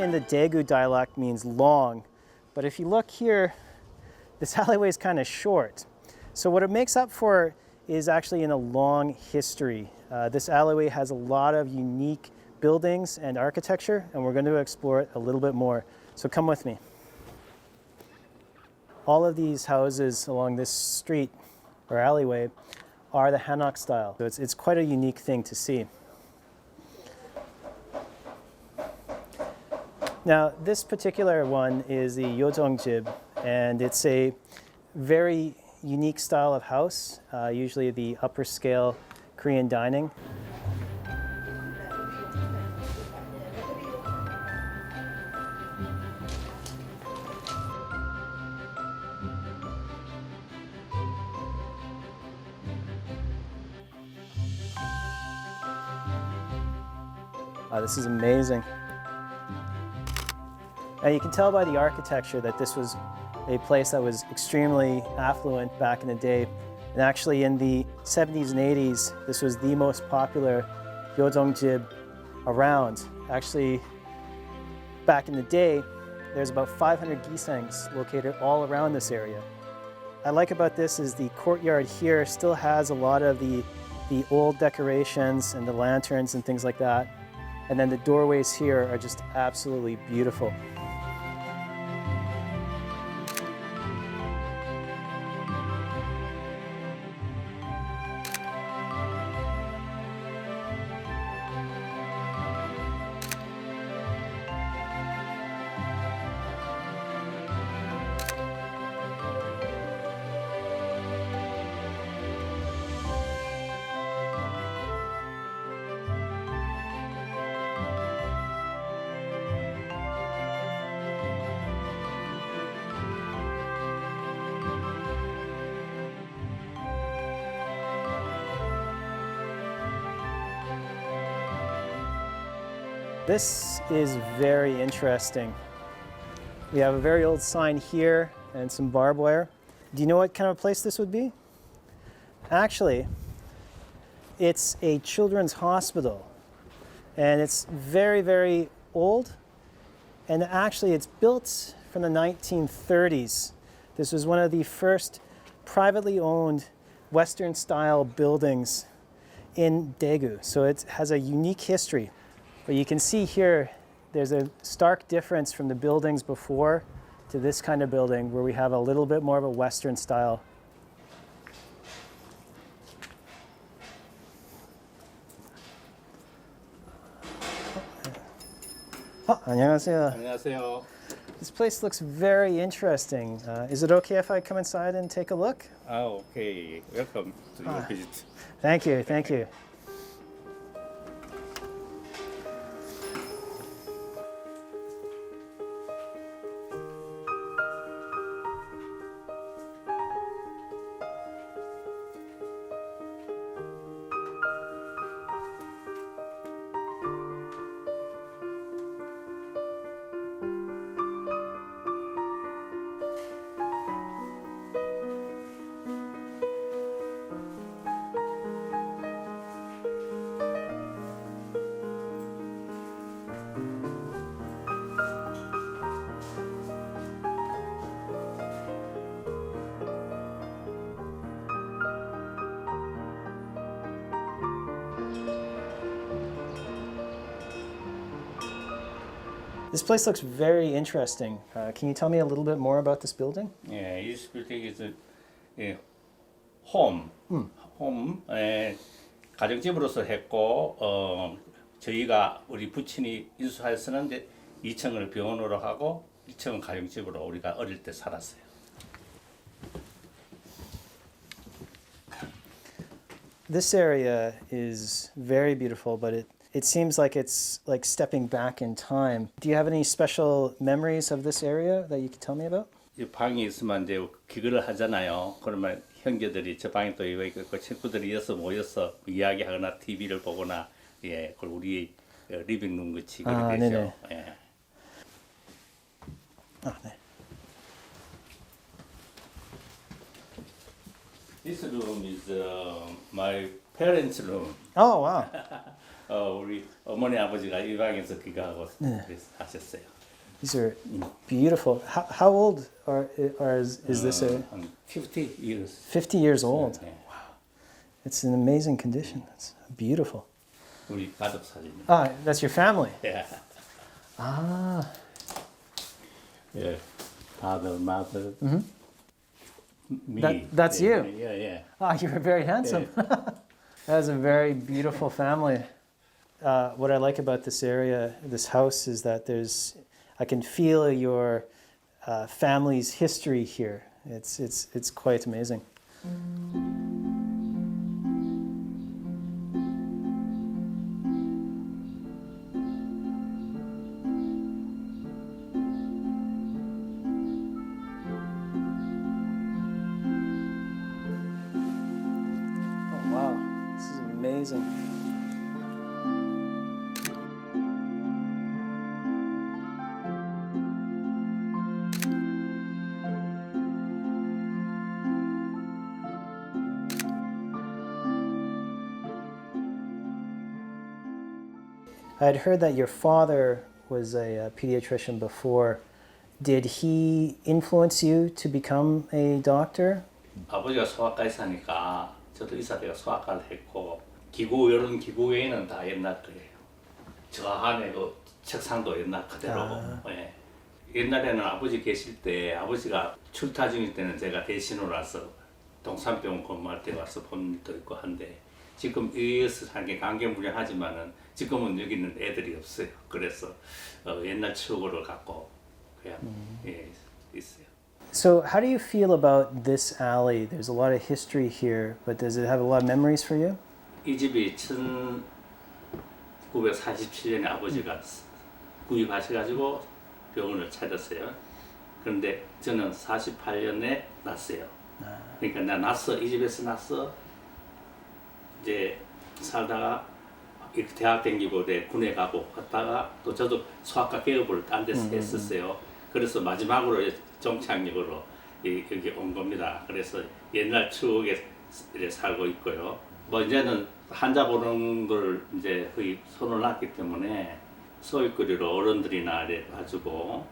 in the Daegu dialect means long, but if you look here, this alleyway is kind of short. So what it makes up for is actually in a long history. This alleyway has a lot of unique buildings and architecture, and we're going to explore it a little bit more. So come with me. All of these houses along this street or alleyway are the Hanok style. So it's quite a unique thing to see. Now, this particular one is the Yeojong-jib, and it's a very unique style of house, usually the upper scale Korean dining. This is amazing. Now you can tell by the architecture that this was a place that was extremely affluent back in the day. And actually in the 70s and 80s, this was the most popular Yeojong-jib around. Actually, back in the day, there's about 500 gisengs located all around this area. What I like about this is the courtyard here still has a lot of the old decorations and the lanterns and things like that. And then the doorways here are just absolutely beautiful. This is very interesting. We have a very old sign here and some barbed wire. Do you know what kind of place this would be? Actually, it's a children's hospital, and it's very, very old. And actually, it's built from the 1930s. This was one of the first privately owned Western-style buildings in Daegu. So it has a unique history. But you can see here, there's a stark difference from the buildings before to this kind of building where we have a little bit more of a Western style. 안녕하세요. 안녕하세요. This place looks very interesting. Is it okay if I come inside and take a look? Okay. Welcome to your visit. Thank you, thank you. This place looks very interesting. Can you tell me a little bit more about this building? Yeah, this building is a home. 가정집으로서 했고 저희가 우리 부친이 인수하였었는데 2층을 병원으로 하고 1층은 가정집으로 우리가 어릴 때 살았어요. This area is very beautiful, but it seems like it's like stepping back in time. Do you have any special memories of this area that you could tell me about? 이 방이 있으면 이제 기거를 하잖아요. 그러면 형제들이 저 방에 또 그 친구들이 이어서 모여서 이야기하거나 TV를 보거나 예, 그걸 우리 리빙룸 같이 그렇게 되죠. 예. 네. This room is my parents' room. Oh, wow. 우리 어머니 아버지가 이 방에서 귀가하고 하셨어요. These are beautiful. How old is this? 50 years. 50 years old. 네. Wow. It's in amazing condition. It's beautiful. 우리 가족 사진. Ah, that's your family. 예. Ah. 예. Father, mother. Me. That's 예, you. 예, 예. Ah, you're very handsome. That's a very beautiful family. What I like about this area, this house, is that I can feel your family's history here. It's quite amazing. Oh wow, this is amazing. I had heard that your father was a pediatrician before. Did he influence you to become a doctor? 아버지가 소아과 의사니까 저도 의사대가 소아과를 했고 기구 이런 기구 외에는 다 옛날 거예요. 저 안에 그 책상도 옛날 그대로. 예. 옛날에는 아버지 계실 때 아버지가 출타 중일 때는 제가 대신으로 와서 동산병원 근무할 때 와서 본 일도 있고 한데 지금 여기서 사는 게 관계무량하지만은 지금은 여기는 애들이 없어요. 그래서 옛날 추억으로 갖고 그냥 예, 있어요. So how do you feel about this alley? There's a lot of history here, but does it have a lot of memories for you? 이 집이 1947년에 아버지가 구입하셔가지고 병원을 차렸어요. 그런데 저는 48년에 났어요. 그러니까 나 났어, 이 집에서 났어. 이제 살다가 이렇게 대학 다니고 내 군에 가고 갔다가 또 저도 소아과 개업을 딴 데서 했었어요. 그래서 마지막으로 정착역으로 여기 온 겁니다. 그래서 옛날 추억에 이제 살고 있고요. 뭐 이제는 환자 보는 걸 이제 거의 손을 놨기 때문에 소일거리로 어른들이나 이래 봐주고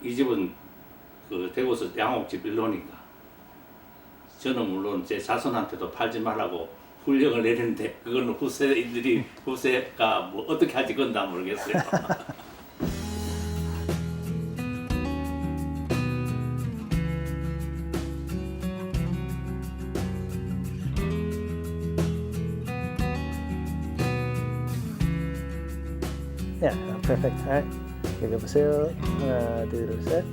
이 집은 그 대구에서 양옥집 일로니까 저는 물론 제 자손한테도 팔지 말라고 훈령을 내리는데 그거는 후세가 뭐 어떻게 할지 그건 다 모르겠어요. Yeah, perfect. All right. 여기 보세요. 하나, 둘, 셋.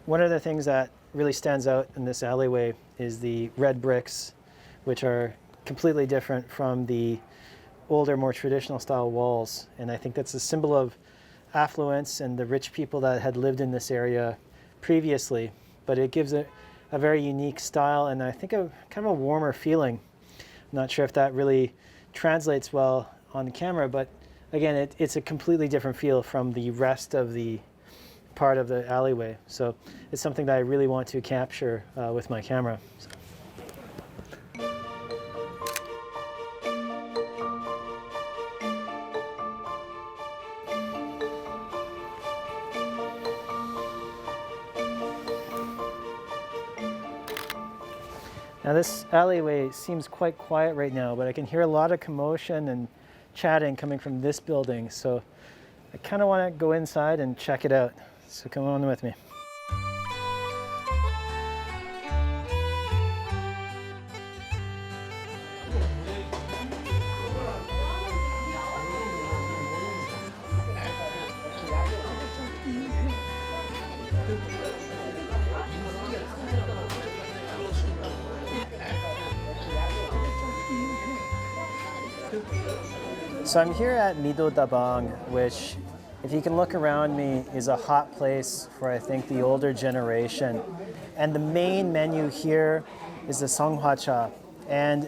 One of the things that really stands out in this alleyway is the red bricks, which are completely different from the older, more traditional style walls. And I think that's a symbol of affluence and the rich people that had lived in this area previously. But it gives it a very unique style and I think a kind of a warmer feeling. I'm not sure if that really translates well on the camera, but again, it's a completely different feel from the rest of the part of the alleyway. So it's something that I really want to capture with my camera. So. Now this alleyway seems quite quiet right now, but I can hear a lot of commotion and chatting coming from this building. So I kind of want to go inside and check it out. So come on with me. So I'm here at Mido Dabang, which, if you can look around me, is a hot place for, I think, the older generation. And the main menu here is the songhwacha. And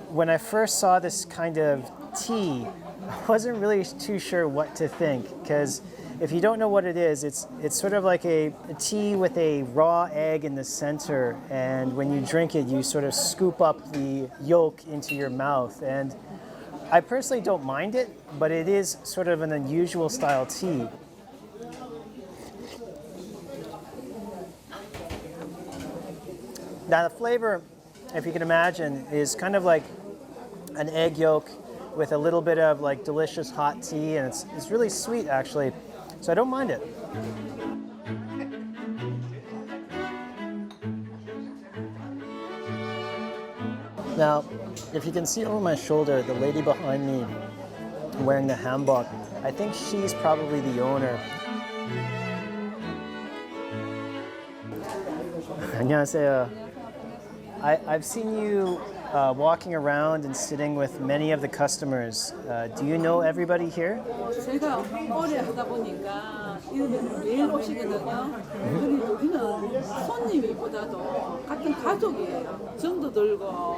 when I first saw this kind of tea, I wasn't really too sure what to think, because if you don't know what it is, it's sort of like a tea with a raw egg in the center, and when you drink it, you sort of scoop up the yolk into your mouth. And I personally don't mind it, but it is sort of an unusual style tea. Now the flavor, if you can imagine, is kind of like an egg yolk with a little bit of like delicious hot tea, and it's really sweet actually, so I don't mind it. Now, if you can see over my shoulder, the lady behind me wearing the hanbok, I think she's probably the owner. 안녕하세요. I've seen you walking around and sitting with many of the customers. Do you know everybody here? 제가 오래 하다 보니까 이분들은 매일 오시거든요. 그런데 여기는 손님이보다도 같은 가족이에요. 정도 들고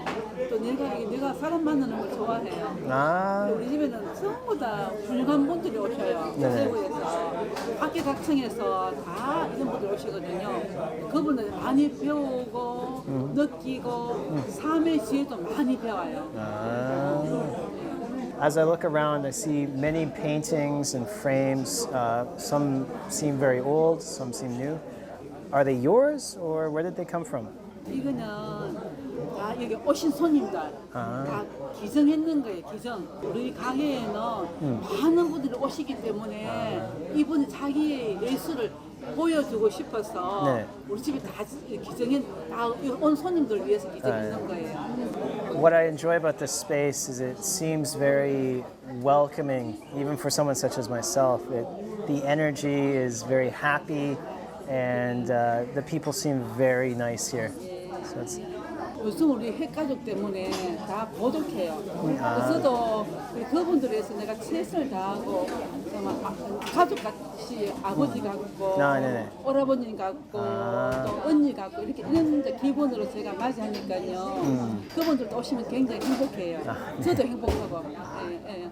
또 내가 사람 만나는 걸 좋아해요. 아, 우리 집에는 전부 다 훌륭한 분들이 오셔요. 네네. 대구에서 각계각층에서 다 이런 분들 오시거든요. 그분들 많이 배우고 느끼고 삶의 지혜도 많이 배워요. As I look around, I see many paintings and frames. Some seem very old, some seem new. Are they yours, or where did they come from? 이거는 다 여기 오신 손님들 다 기증했는 거예요. 기증. 우리 가게에는 많은 분들이 오시기 때문에 이분이 자기의 예술을 보여주고 싶어서 네. 우리 집에 다 기증해 온 손님들 위해서 기증했는 거예요. What I enjoy about this space is it seems very welcoming, even for someone such as myself. The energy is very happy, and the people seem very nice here. So it's, 요즘 우리 핵가족 때문에 다 고독해요. 그래서도 우리 그분들에서 내가 최선을 다하고 정말 가족같이 아버지 같고 네네. 오라버님 같고 또 언니 같고 이렇게 이런 이제 기본으로 제가 맞이하니까요. 그분들도 오시면 굉장히 행복해요. 저도 행복하고. 예.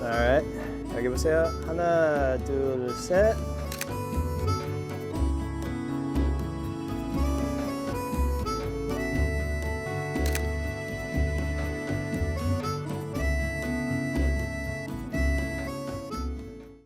Alright. 여기 보세요. 하나, 둘, 셋.